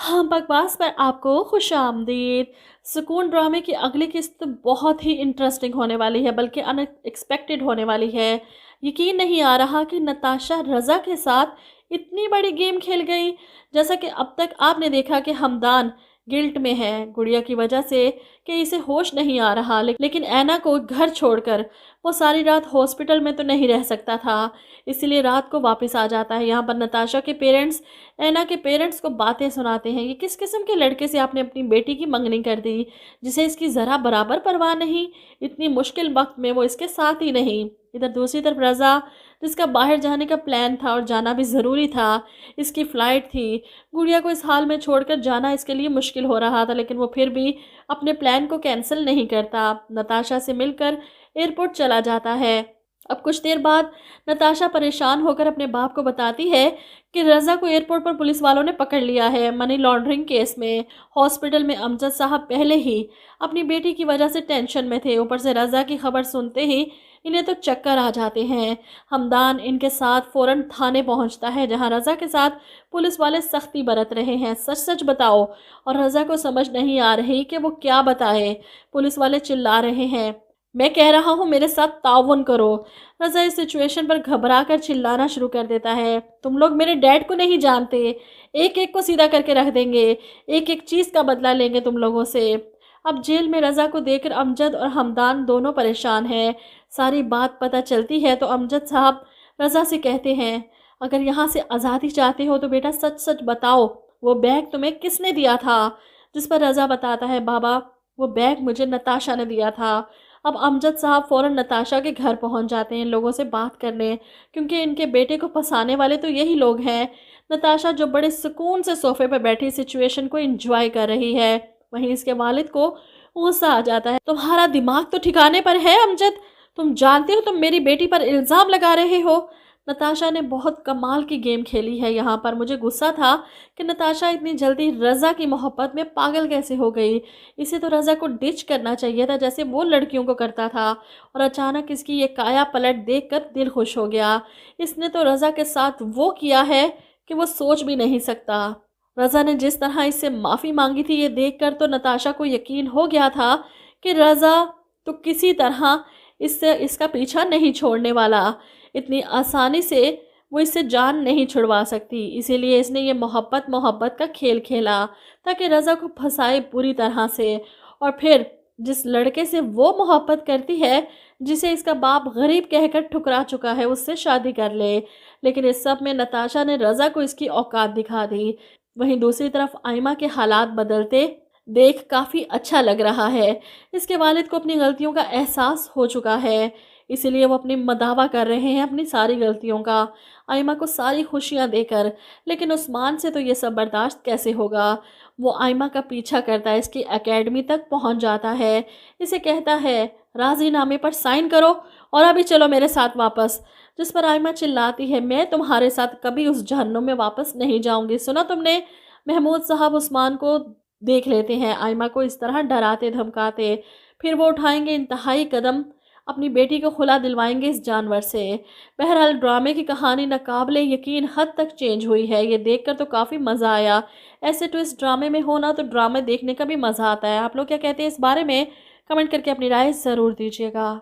हाँ, बकवास पर आपको खुशामदीद। सुकून ड्रामे की अगली किस्त तो बहुत ही इंटरेस्टिंग होने वाली है, बल्कि अनएक्सपेक्टेड होने वाली है। यकीन नहीं आ रहा कि नताशा रज़ा के साथ इतनी बड़ी गेम खेल गई। जैसा कि अब तक आपने देखा कि हमदान गिल्ट में है गुड़िया की वजह से, कि इसे होश नहीं आ रहा, लेकिन ऐना को घर छोड़कर वो सारी रात हॉस्पिटल में तो नहीं रह सकता था, इसलिए रात को वापस आ जाता है। यहाँ पर नताशा के पेरेंट्स ऐना के पेरेंट्स को बातें सुनाते हैं, ये किस किस्म के लड़के से आपने अपनी बेटी की मंगनी कर दी, जिसे इसकी ज़रा बराबर परवाह नहीं, इतनी मुश्किल वक्त में वो इसके साथ ही नहीं। इधर दूसरी तरफ रज़ा, जिसका बाहर जाने का प्लान था और जाना भी ज़रूरी था, इसकी फ़्लाइट थी, गुड़िया को इस हाल में छोड़कर जाना इसके लिए मुश्किल हो रहा था, लेकिन वो फिर भी अपने प्लान को कैंसिल नहीं करता। नताशा से मिलकर एयरपोर्ट चला जाता है। अब कुछ देर बाद नताशा परेशान होकर अपने बाप को बताती है कि रज़ा को एयरपोर्ट पर पुलिस वालों ने पकड़ लिया है मनी लॉन्ड्रिंग केस में। हॉस्पिटल में अमजद साहब पहले ही अपनी बेटी की वजह से टेंशन में थे, ऊपर से रज़ा की खबर सुनते ही इन्हें तो चक्कर आ जाते हैं। हमदान इनके साथ फ़ौरन थाने पहुंचता है, जहां रज़ा के साथ पुलिस वाले सख्ती बरत रहे हैं। सच सच बताओ। और रज़ा को समझ नहीं आ रही कि वो क्या बताए। पुलिस वाले चिल्ला रहे हैं, मैं कह रहा हूँ मेरे साथ ताउन करो। रज़ा इस सिचुएशन पर घबरा कर चिल्लाना शुरू कर देता है, तुम लोग मेरे डैड को नहीं जानते, एक एक को सीधा करके रख देंगे, एक एक चीज़ का बदला लेंगे तुम लोगों से। अब जेल में रज़ा को देखकर अमजद और हमदान दोनों परेशान हैं। सारी बात पता चलती है तो अमजद साहब रज़ा से कहते हैं, अगर यहाँ से आज़ादी चाहते हो तो बेटा सच सच बताओ, वो बैग तुम्हें किसने दिया था। जिस पर रज़ा बताता है, बाबा वो बैग मुझे नताशा ने दिया था। अब अमजद साहब फ़ौरन नताशा के घर पहुंच जाते हैं लोगों से बात करने, क्योंकि इनके बेटे को फंसाने वाले तो यही लोग हैं। नताशा जो बड़े सुकून से सोफे पर बैठी सिचुएशन को एंजॉय कर रही है, वहीं इसके वालिद को गुस्सा आ जाता है, तुम्हारा दिमाग तो ठिकाने पर है अमजद, तुम जानते हो तुम मेरी बेटी पर इल्ज़ाम लगा रहे हो। नताशा ने बहुत कमाल की गेम खेली है। यहाँ पर मुझे गुस्सा था कि नताशा इतनी जल्दी रज़ा की मोहब्बत में पागल कैसे हो गई। इसे तो रज़ा को डिच करना चाहिए था, जैसे वो लड़कियों को करता था। और अचानक इसकी ये काया पलट देखकर दिल खुश हो गया। इसने तो रज़ा के साथ वो किया है कि वो सोच भी नहीं सकता। रज़ा ने जिस तरह इससे माफ़ी मांगी थी, ये देखकर तो नताशा को यकीन हो गया था कि रज़ा तो किसी तरह इससे इसका पीछा नहीं छोड़ने वाला। इतनी आसानी से वो इससे जान नहीं छुड़वा सकती, इसीलिए इसने ये मोहब्बत मोहब्बत का खेल खेला ताकि रज़ा को फंसाए पूरी तरह से, और फिर जिस लड़के से वो मोहब्बत करती है, जिसे इसका बाप गरीब कहकर ठुकरा चुका है, उससे शादी कर ले। लेकिन इस सब में नताशा ने रज़ा को इसकी औकात दिखा दी। वहीं दूसरी तरफ आइमा के हालात बदलते देख काफ़ी अच्छा लग रहा है। इसके वालिद को अपनी गलतियों का एहसास हो चुका है, इसीलिए वो अपनी मदावा कर रहे हैं अपनी सारी गलतियों का, आइमा को सारी खुशियां देकर। लेकिन उस्मान से तो ये सब बर्दाश्त कैसे होगा। वो आइमा का पीछा करता है, इसकी एकेडमी तक पहुंच जाता है, इसे कहता है राज़ीनामे पर साइन करो और अभी चलो मेरे साथ वापस। जिस पर आइमा चिल्लाती है, मैं तुम्हारे साथ कभी उस जहन्नुम में वापस नहीं जाऊंगी। सुना तुमने। महमूद साहब उस्मान को देख लेते हैं, आइमा को इस तरह डराते धमकाते, फिर वो उठाएंगे इंतहाई कदम, अपनी बेटी को खुला दिलवाएंगे इस जानवर से। बहरहाल ड्रामे की कहानी नाकाबिले यकीन हद तक चेंज हुई है। ये देखकर तो काफ़ी मज़ा आया। ऐसे ट्विस्ट ड्रामे में होना तो ड्रामे देखने का भी मज़ा आता है। आप लोग क्या कहते हैं इस बारे में? कमेंट करके अपनी राय ज़रूर दीजिएगा।